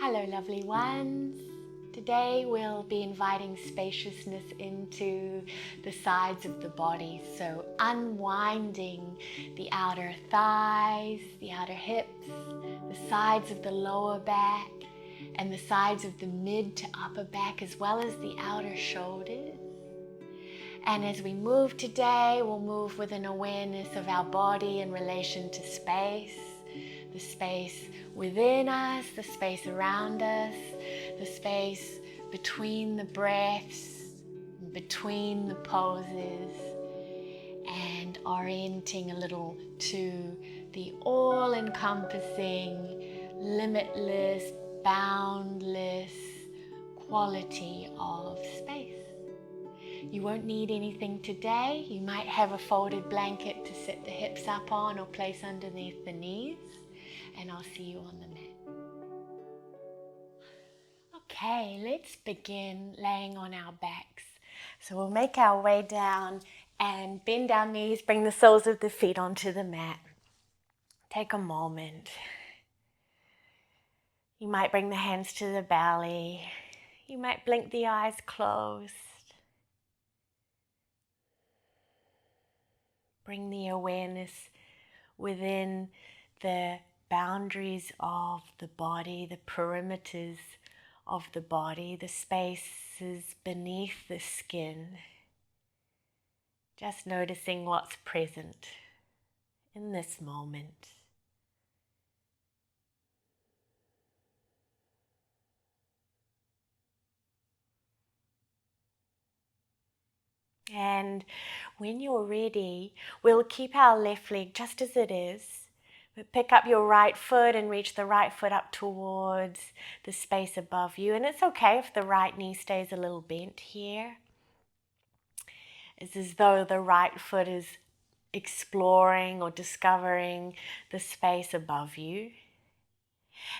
Hello lovely ones. Today we'll be inviting spaciousness into the sides of the body. So unwinding the outer thighs, the outer hips, the sides of the lower back, and the sides of the mid to upper back, as well as the outer shoulders. And as we move today, we'll move with an awareness of our body in relation to space. The space within us, the space around us, the space between the breaths, between the poses, and orienting a little to the all-encompassing, limitless, boundless quality of space. You won't need anything today. You might have a folded blanket to sit the hips up on or place underneath the knees. And I'll see you on the mat. Okay, let's begin laying on our backs. So we'll make our way down and bend our knees, bring the soles of the feet onto the mat. Take a moment. You might bring the hands to the belly. You might blink the eyes closed. Bring the awareness within the boundaries of the body, the perimeters of the body, the spaces beneath the skin. Just noticing what's present in this moment. And when you're ready, we'll keep our left leg just as it is. But pick up your right foot and reach the right foot up towards the space above you. And it's okay if the right knee stays a little bent here. It's as though the right foot is exploring or discovering the space above you.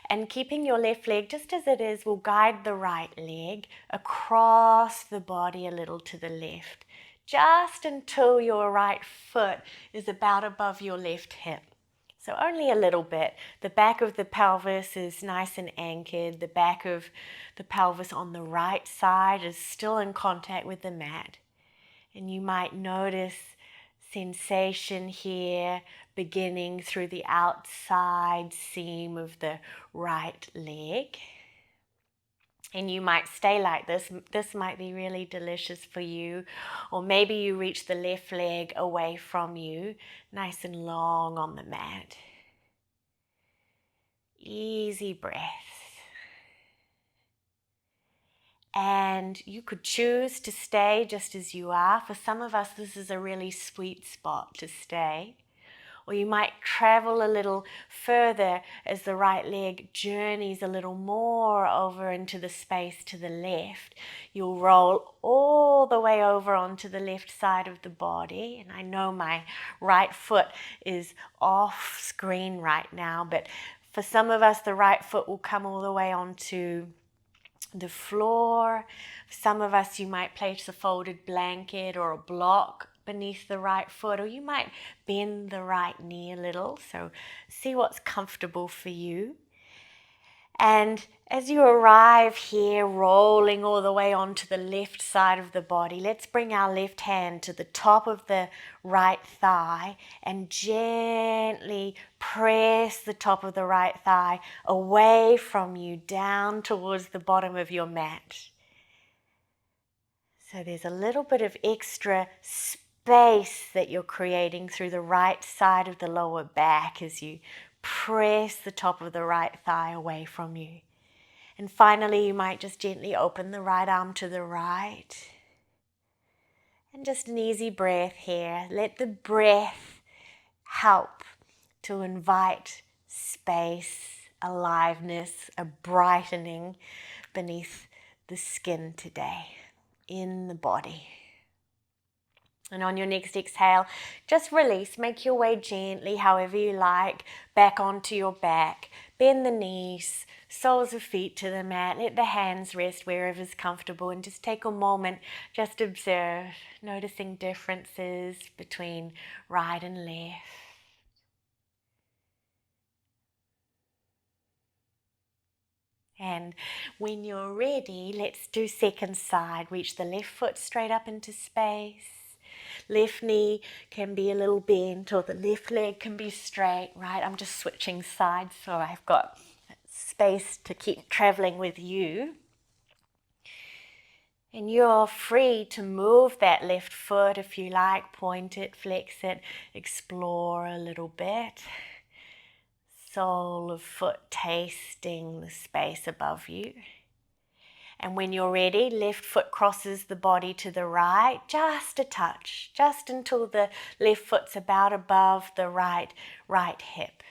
And keeping your left leg just as it is, will guide the right leg across the body a little to the left, just until your right foot is about above your left hip. So only a little bit. The back of the pelvis is nice and anchored. The back of the pelvis on the right side is still in contact with the mat. And you might notice sensation here beginning through the outside seam of the right leg. And you might stay like this. This might be really delicious for you. Or maybe you reach the left leg away from you, nice and long on the mat. Easy breath. And you could choose to stay just as you are. For some of us, this is a really sweet spot to stay. Or you might travel a little further as the right leg journeys a little more over into the space to the left. You'll roll all the way over onto the left side of the body. And I know my right foot is off screen right now, but for some of us, the right foot will come all the way onto the floor. For some of us, you might place a folded blanket or a block beneath the right foot, or you might bend the right knee a little. So see what's comfortable for you. And as you arrive here, rolling all the way onto the left side of the body, let's bring our left hand to the top of the right thigh and gently press the top of the right thigh away from you, down towards the bottom of your mat. So there's a little bit of extra space that you're creating through the right side of the lower back as you press the top of the right thigh away from you. And finally, you might just gently open the right arm to the right. And just an easy breath here. Let the breath help to invite space, aliveness, a brightening beneath the skin today, in the body. And on your next exhale, just release. Make your way gently, however you like, back onto your back. Bend the knees, soles of feet to the mat. Let the hands rest wherever's comfortable. And just take a moment, just observe, noticing differences between right and left. And when you're ready, let's do second side. Reach the left foot straight up into space. Left knee can be a little bent, or the left leg can be straight, right? I'm just switching sides so I've got space to keep traveling with you. And you're free to move that left foot if you like, point it, flex it, explore a little bit. Sole of foot tasting the space above you. And when you're ready, left foot crosses the body to the right, just a touch, just until the left foot's about above the right hip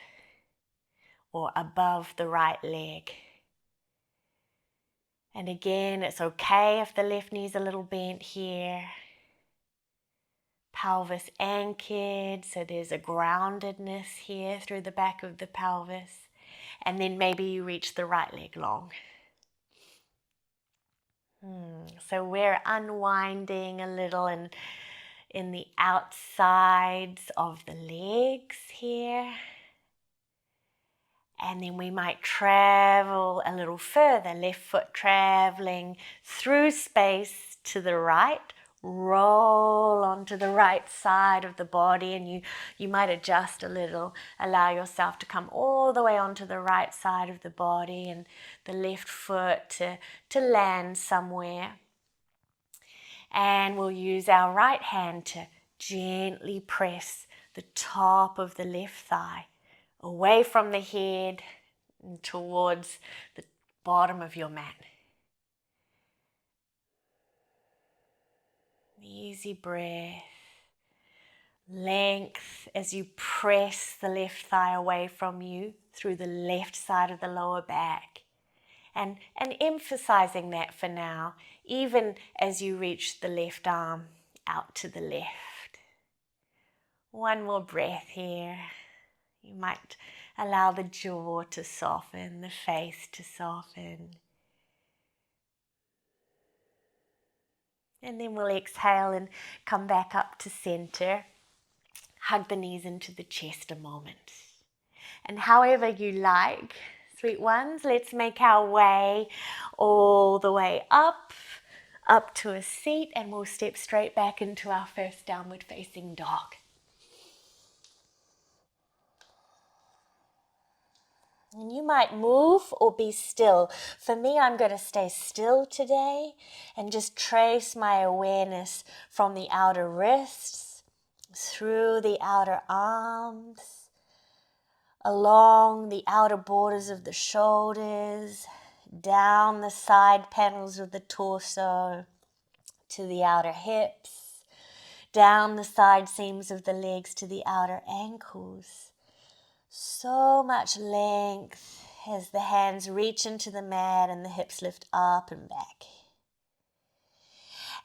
or above the right leg. And again, it's okay if the left knee's a little bent here. Pelvis anchored, so there's a groundedness here through the back of the pelvis. And then maybe you reach the right leg long. So we're unwinding a little in the outsides of the legs here. And then we might travel a little further, left foot traveling through space to the right, roll onto the right side of the body, and you might adjust a little, allow yourself to come all the way onto the right side of the body and the left foot to land somewhere. And we'll use our right hand to gently press the top of the left thigh away from the head and towards the bottom of your mat. Easy breath. Length as you press the left thigh away from you through the left side of the lower back. And emphasizing that for now, even as you reach the left arm out to the left. One more breath here. You might allow the jaw to soften, the face to soften. And then we'll exhale and come back up to center. Hug the knees into the chest a moment. And however you like, sweet ones, let's make our way all the way up to a seat, and we'll step straight back into our first downward facing dog. And you might move or be still. For me, I'm going to stay still today and just trace my awareness from the outer wrists, through the outer arms, along the outer borders of the shoulders, down the side panels of the torso, to the outer hips, down the side seams of the legs to the outer ankles. So much length as the hands reach into the mat and the hips lift up and back.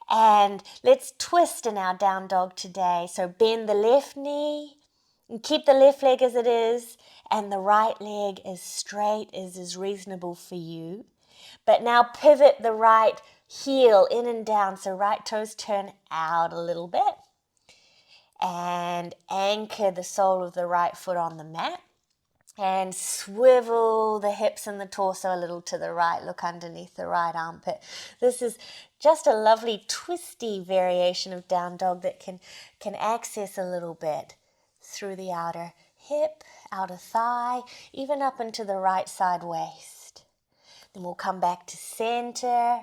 And let's twist in our down dog today. So bend the left knee and keep the left leg as it is, and the right leg as straight as is reasonable for you. But now pivot the right heel in and down, so right toes turn out a little bit. And anchor the sole of the right foot on the mat. And swivel the hips and the torso a little to the right. Look underneath the right armpit. This is just a lovely twisty variation of down dog that can access a little bit through the outer hip, outer thigh, even up into the right side waist. Then we'll come back to center.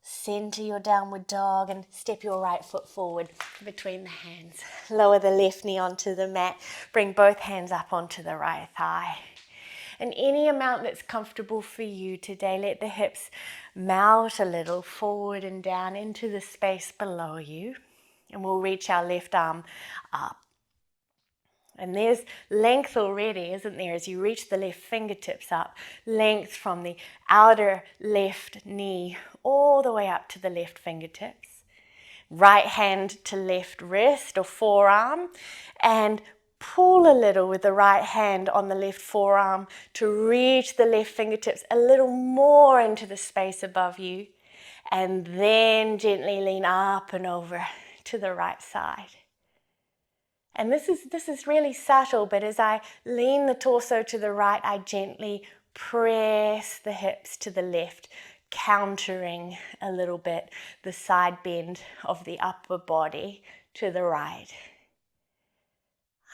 Center your downward dog and step your right foot forward between the hands. Lower the left knee onto the mat. Bring both hands up onto the right thigh. And any amount that's comfortable for you today, let the hips melt a little forward and down into the space below you. And we'll reach our left arm up. And there's length already, isn't there, as you reach the left fingertips up. Length from the outer left knee all the way up to the left fingertips. Right hand to left wrist or forearm, and pull a little with the right hand on the left forearm to reach the left fingertips a little more into the space above you. And then gently lean up and over to the right side. And this is really subtle, but as I lean the torso to the right, I gently press the hips to the left, countering a little bit the side bend of the upper body to the right.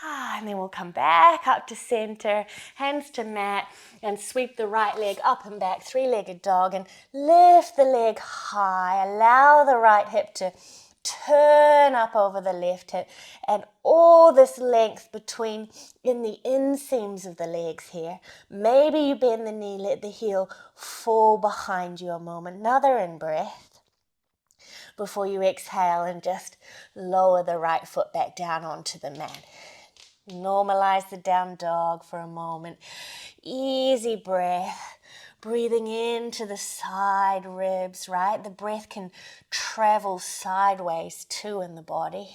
And then we'll come back up to center, hands to mat, and sweep the right leg up and back, three-legged dog, and lift the leg high. Allow the right hip to turn up over the left hip, and all this length between in the inseams of the legs here. Maybe you bend the knee, let the heel fall behind you a moment. Another in-breath before you exhale and just lower the right foot back down onto the mat. Normalize the down dog for a moment. Easy breath. Breathing into the side ribs, right? The breath can travel sideways too in the body.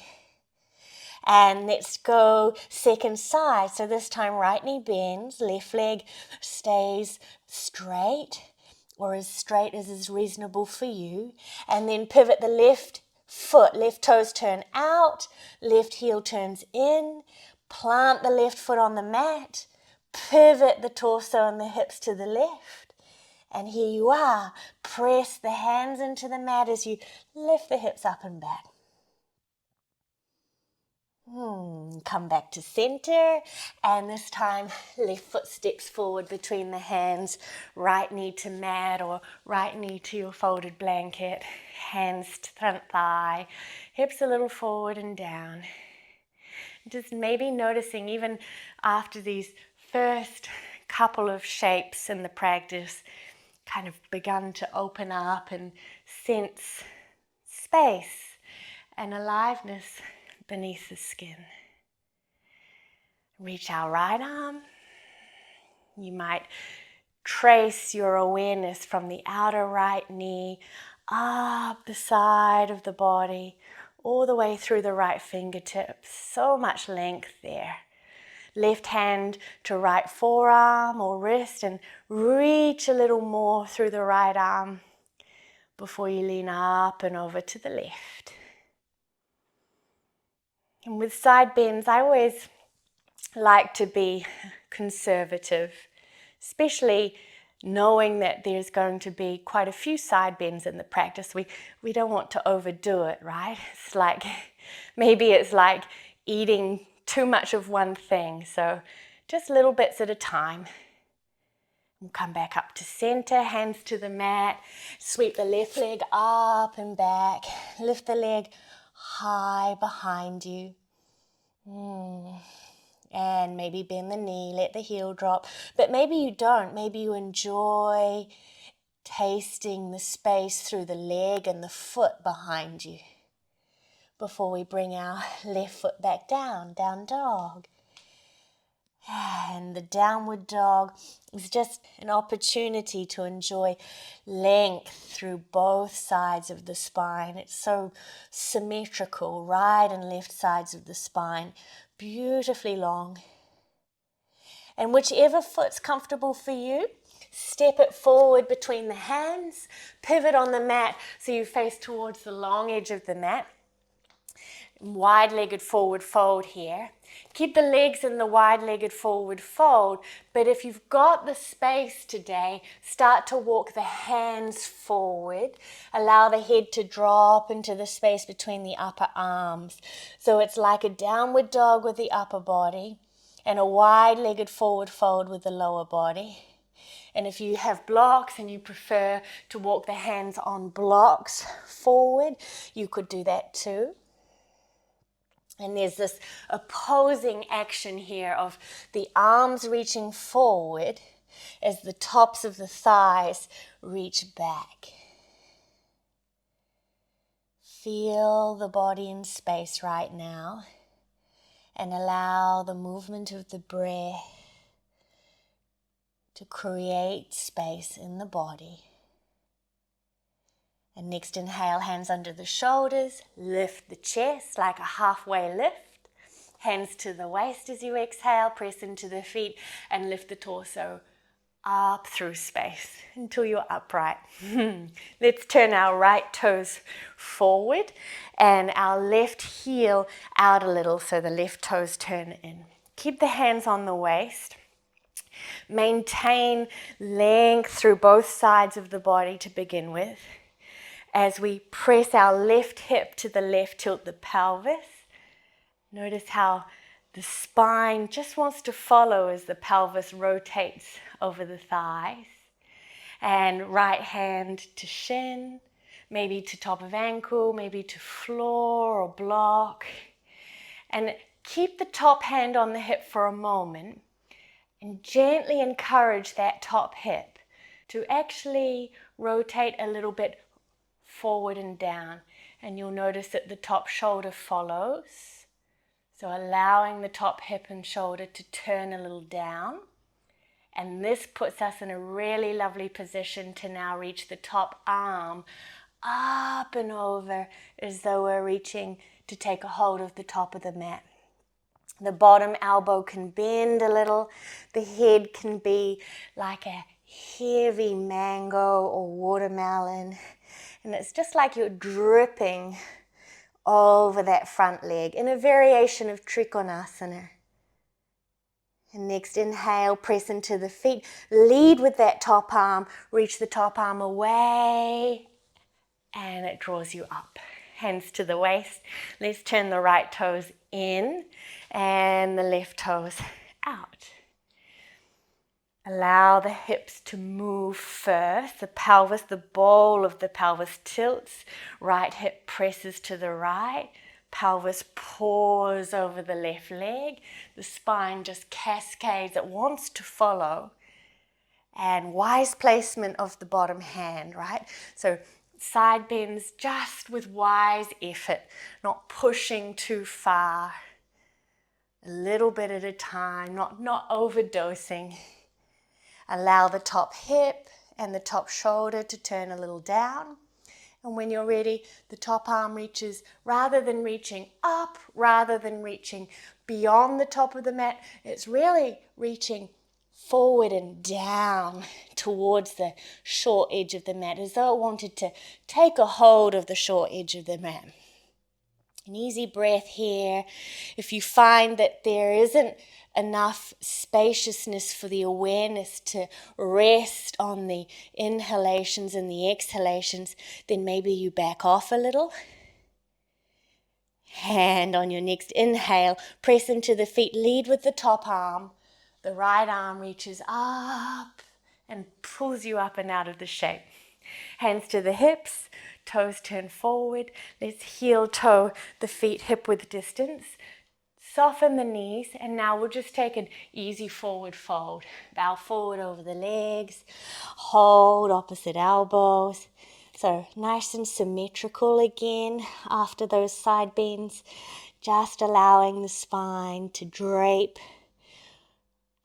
And let's go second side. So this time right knee bends, left leg stays straight, or as straight as is reasonable for you. And then pivot the left foot, left toes turn out, left heel turns in. Plant the left foot on the mat, pivot the torso and the hips to the left. And here you are. Press the hands into the mat as you lift the hips up and back. Come back to center, and this time left foot steps forward between the hands, right knee to mat or right knee to your folded blanket, hands to front thigh, hips a little forward and down. Just maybe noticing even after these first couple of shapes in the practice kind of begun to open up and sense space and aliveness beneath the skin. Reach our right arm. You might trace your awareness from the outer right knee up the side of the body, all the way through the right fingertips. So much length there. Left hand to right forearm or wrist, and reach a little more through the right arm before you lean up and over to the left. And with side bends, I always like to be conservative, especially knowing that there's going to be quite a few side bends in the practice. We don't want to overdo it, right? It's like, maybe it's like eating too much of one thing. So just little bits at a time. We'll come back up to center, hands to the mat. Sweep the left leg up and back. Lift the leg high behind you. And maybe bend the knee, let the heel drop. But maybe you don't. Maybe you enjoy tasting the space through the leg and the foot behind you. Before we bring our left foot back down, down dog. And the downward dog is just an opportunity to enjoy length through both sides of the spine. It's so symmetrical, right and left sides of the spine. Beautifully long. And whichever foot's comfortable for you, step it forward between the hands, pivot on the mat so you face towards the long edge of the mat. Wide-legged forward fold here. Keep the legs in the wide-legged forward fold, but if you've got the space today, start to walk the hands forward. Allow the head to drop into the space between the upper arms. So it's like a downward dog with the upper body and a wide-legged forward fold with the lower body. And if you have blocks and you prefer to walk the hands on blocks forward, you could do that too. And there's this opposing action here of the arms reaching forward as the tops of the thighs reach back. Feel the body in space right now and allow the movement of the breath to create space in the body. And next inhale, hands under the shoulders, lift the chest like a halfway lift. Hands to the waist as you exhale, press into the feet and lift the torso up through space until you're upright. Let's turn our right toes forward and our left heel out a little so the left toes turn in. Keep the hands on the waist. Maintain length through both sides of the body to begin with. As we press our left hip to the left, tilt the pelvis. Notice how the spine just wants to follow as the pelvis rotates over the thighs. And right hand to shin, maybe to top of ankle, maybe to floor or block. And keep the top hand on the hip for a moment and gently encourage that top hip to actually rotate a little bit forward and down. And you'll notice that the top shoulder follows. So allowing the top hip and shoulder to turn a little down. And this puts us in a really lovely position to now reach the top arm up and over as though we're reaching to take a hold of the top of the mat. The bottom elbow can bend a little. The head can be like a heavy mango or watermelon. And it's just like you're dripping over that front leg in a variation of Trikonasana. And next inhale, press into the feet. Lead with that top arm. Reach the top arm away. And it draws you up. Hands to the waist. Let's turn the right toes in and the left toes out. Allow the hips to move first. The pelvis, the bowl of the pelvis tilts. Right hip presses to the right. Pelvis pours over the left leg. The spine just cascades. It wants to follow. And wise placement of the bottom hand, right? So side bends just with wise effort, not pushing too far. A little bit at a time, not overdosing. Allow the top hip and the top shoulder to turn a little down. And when you're ready, the top arm reaches, rather than reaching up, rather than reaching beyond the top of the mat, it's really reaching forward and down towards the short edge of the mat, as though it wanted to take a hold of the short edge of the mat. An easy breath here. If you find that there isn't enough spaciousness for the awareness to rest on the inhalations and the exhalations, then maybe you back off a little. And on your next inhale, press into the feet, lead with the top arm. The right arm reaches up and pulls you up and out of the shape. Hands to the hips, toes turn forward. Let's heel toe the feet hip width distance. Soften the knees, and now we'll just take an easy forward fold. Bow forward over the legs, hold opposite elbows. So nice and symmetrical again after those side bends. Just allowing the spine to drape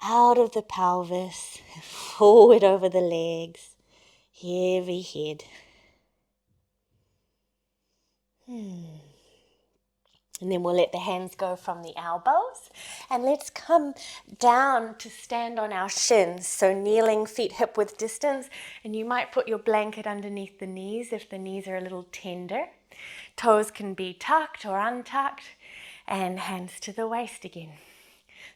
out of the pelvis, forward over the legs, heavy head. And then we'll let the hands go from the elbows. And let's come down to stand on our shins. So kneeling, feet hip width distance. And you might put your blanket underneath the knees if the knees are a little tender. Toes can be tucked or untucked. And hands to the waist again.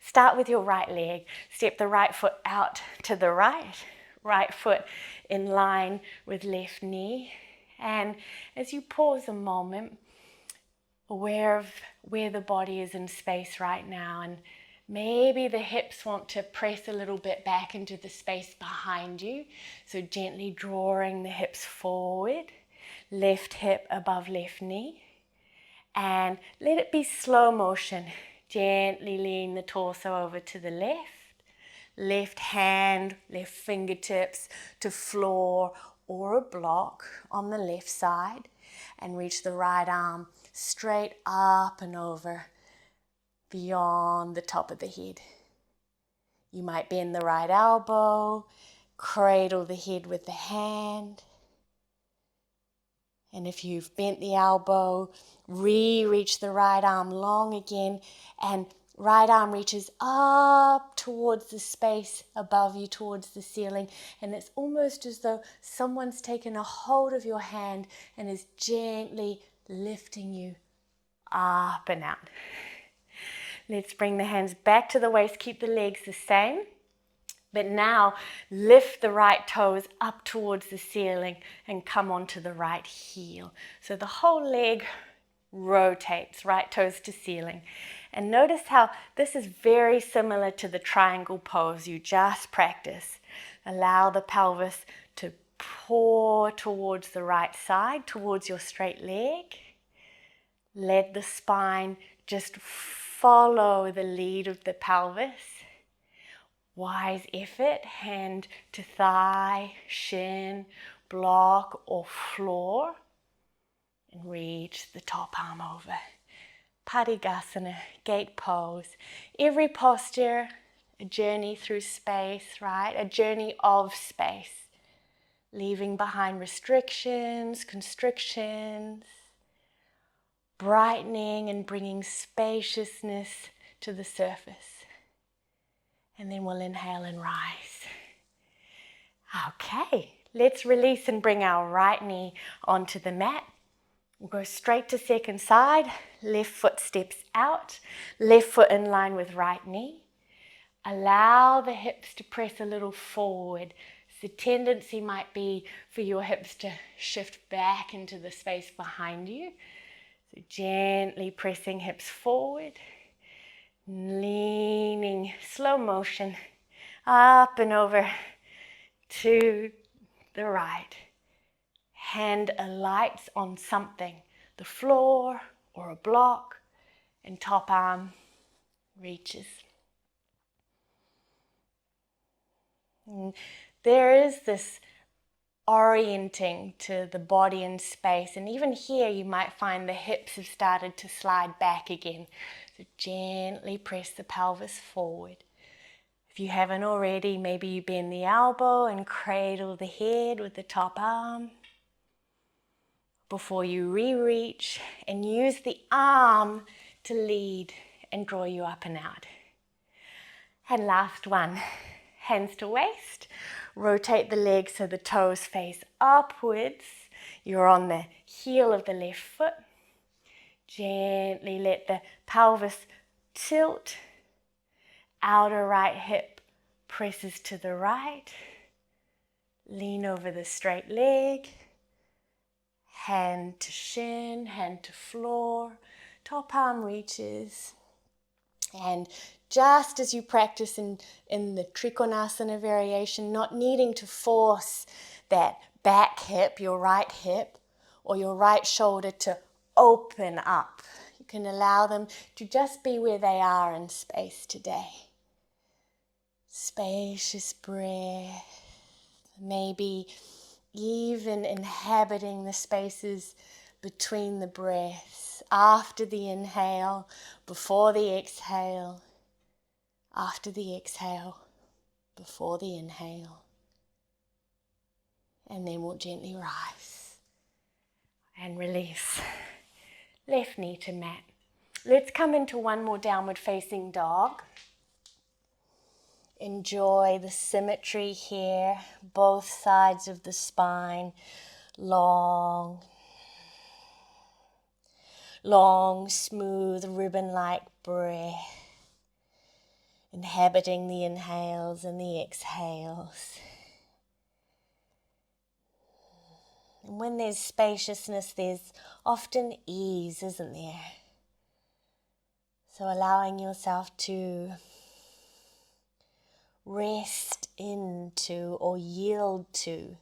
Start with your right leg. Step the right foot out to the right. Right foot in line with left knee. And as you pause a moment, aware of where the body is in space right now, and maybe the hips want to press a little bit back into the space behind you, so gently drawing the hips forward, left hip above left knee, and let it be slow motion. Gently lean the torso over to the left hand, left fingertips to floor or a block on the left side, and reach the right arm straight up and over beyond the top of the head. You might bend the right elbow, cradle the head with the hand. And if you've bent the elbow, reach the right arm long again, and right arm reaches up towards the space above you, towards the ceiling, and it's almost as though someone's taken a hold of your hand and is gently lifting you up and out. Let's bring the hands back to the waist, keep the legs the same. But now lift the right toes up towards the ceiling and come onto the right heel. So the whole leg rotates, right toes to ceiling. And notice how this is very similar to the triangle pose you just practiced. Allow the pelvis to pour towards the right side, towards your straight leg. Let the spine just follow the lead of the pelvis. Wise effort, hand to thigh, shin, block or floor. And reach the top arm over. Padigasana, gate pose. Every posture, a journey through space, right? A journey of space. Leaving behind restrictions, constrictions. Brightening and bringing spaciousness to the surface. And then we'll inhale and rise. Okay, let's release and bring our right knee onto the mat. We'll go straight to second side. Left foot steps out. Left foot in line with right knee. Allow the hips to press a little forward. The tendency might be for your hips to shift back into the space behind you. So gently pressing hips forward. Leaning, slow motion, up and over to the right. Hand alights on something, the floor or a block, and top arm reaches. And there is this orienting to the body in space, and even here you might find the hips have started to slide back again. So gently press the pelvis forward. If you haven't already, maybe you bend the elbow and cradle the head with the top arm before you re-reach, and use the arm to lead and draw you up and out. And last one, hands to waist. Rotate the legs so the toes face upwards. You're on the heel of the left foot. Gently let the pelvis tilt. Outer right hip presses to the right. Lean over the straight leg. Hand to shin, hand to floor. Top arm reaches. And just as you practice in the Trikonasana variation, not needing to force that back hip, your right hip, or your right shoulder to open up. You can allow them to just be where they are in space today. Spacious breath, maybe even inhabiting the spaces between the breaths, after the inhale, before the exhale, after the exhale, before the inhale. And then we'll gently rise and release. Left knee to mat. Let's come into one more downward facing dog. Enjoy the symmetry here, both sides of the spine, long, smooth, ribbon-like breath, inhabiting the inhales and the exhales. And when there's spaciousness, there's often ease, isn't there? So allowing yourself to rest into or yield to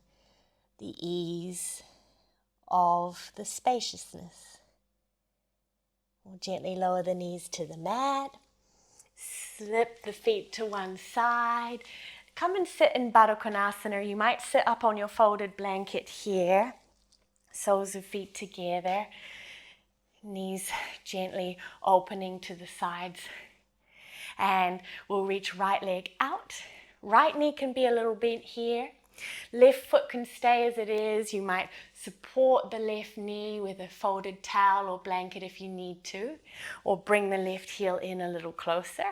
the ease of the spaciousness. We'll gently lower the knees to the mat, slip the feet to one side. Come and sit in Baddha Konasana. You might sit up on your folded blanket here, soles of feet together, knees gently opening to the sides. And we'll reach right leg out. Right knee can be a little bent here. Left foot can stay as it is. You might support the left knee with a folded towel or blanket if you need to, or bring the left heel in a little closer.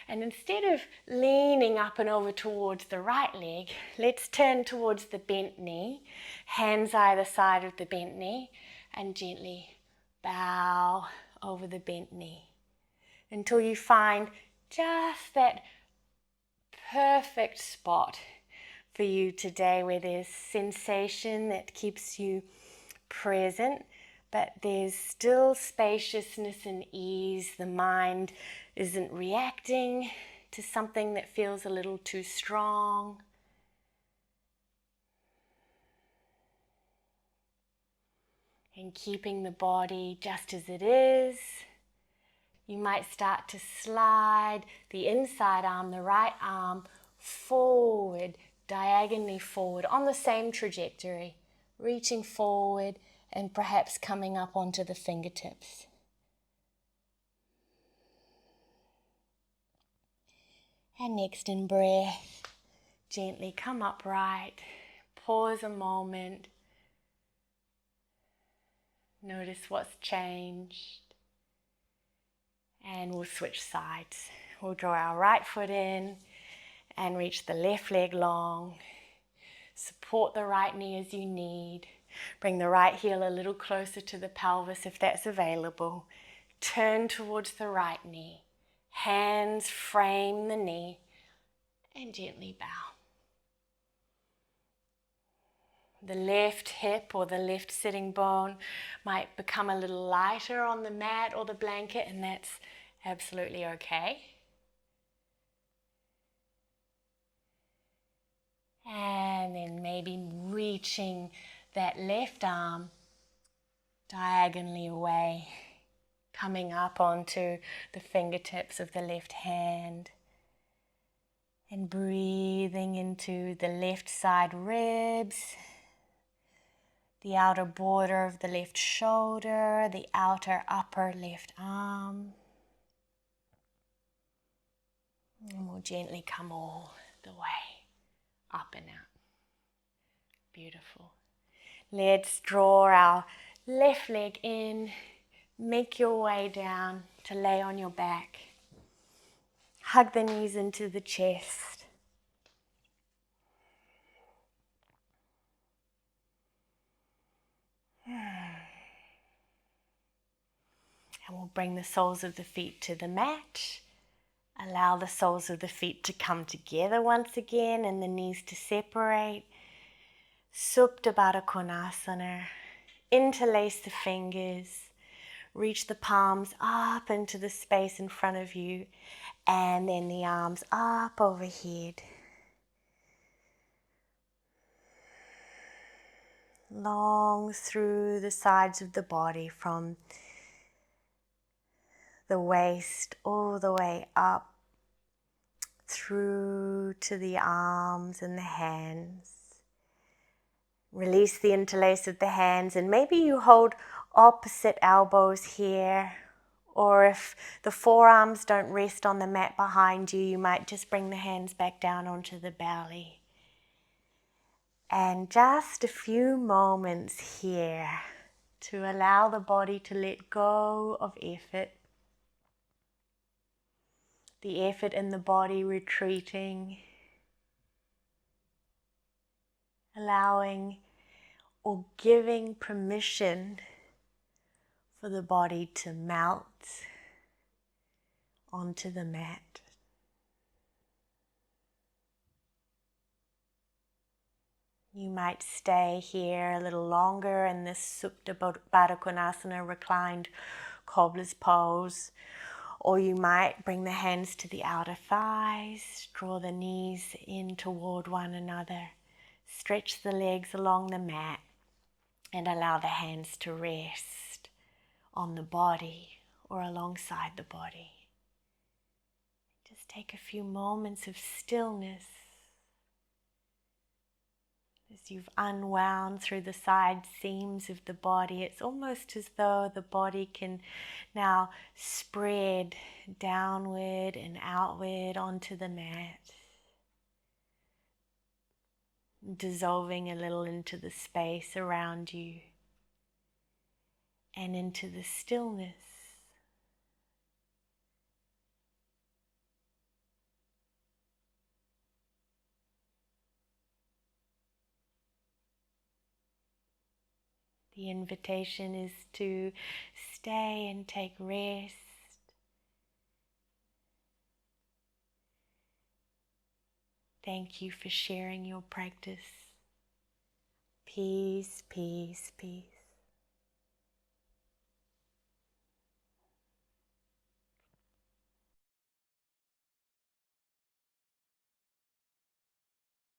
And instead of leaning up and over towards the right leg, let's turn towards the bent knee, hands either side of the bent knee, and gently bow over the bent knee until you find just that perfect spot for you today where there's sensation that keeps you present, but there's still spaciousness and ease. The mind isn't reacting to something that feels a little too strong. And keeping the body just as it is. You might start to slide the inside arm, the right arm, forward, diagonally forward on the same trajectory, reaching forward and perhaps coming up onto the fingertips. And next in breath, gently come upright, pause a moment, notice what's changed. And we'll switch sides. We'll draw our right foot in and reach the left leg long. Support the right knee as you need. Bring the right heel a little closer to the pelvis if that's available. Turn towards the right knee. Hands frame the knee and gently bow. The left hip or the left sitting bone might become a little lighter on the mat or the blanket, and that's absolutely okay. And then maybe reaching that left arm diagonally away, coming up onto the fingertips of the left hand. And breathing into the left side ribs, the outer border of the left shoulder, the outer upper left arm. And we'll gently come all the way up and out. Beautiful. Let's draw our left leg in. Make your way down to lay on your back. Hug the knees into the chest. And we'll bring the soles of the feet to the mat. Allow the soles of the feet to come together once again and the knees to separate. Supta Baddha Konasana. Interlace the fingers. Reach the palms up into the space in front of you and then the arms up overhead. Long through the sides of the body from the waist all the way up through to the arms and the hands. Release the interlace of the hands and maybe you hold opposite elbows here, or if the forearms don't rest on the mat behind you, you might just bring the hands back down onto the belly. And just a few moments here to allow the body to let go of effort. The effort in the body retreating, allowing or giving permission for the body to melt onto the mat. You might stay here a little longer in this Supta Baddha Konasana, reclined cobbler's pose. Or you might bring the hands to the outer thighs, draw the knees in toward one another, stretch the legs along the mat, and allow the hands to rest on the body or alongside the body. Just take a few moments of stillness as you've unwound through the side seams of the body. It's almost as though the body can now spread downward and outward onto the mat, dissolving a little into the space around you and into the stillness. The invitation is to stay and take rest. Thank you for sharing your practice. Peace, peace, peace.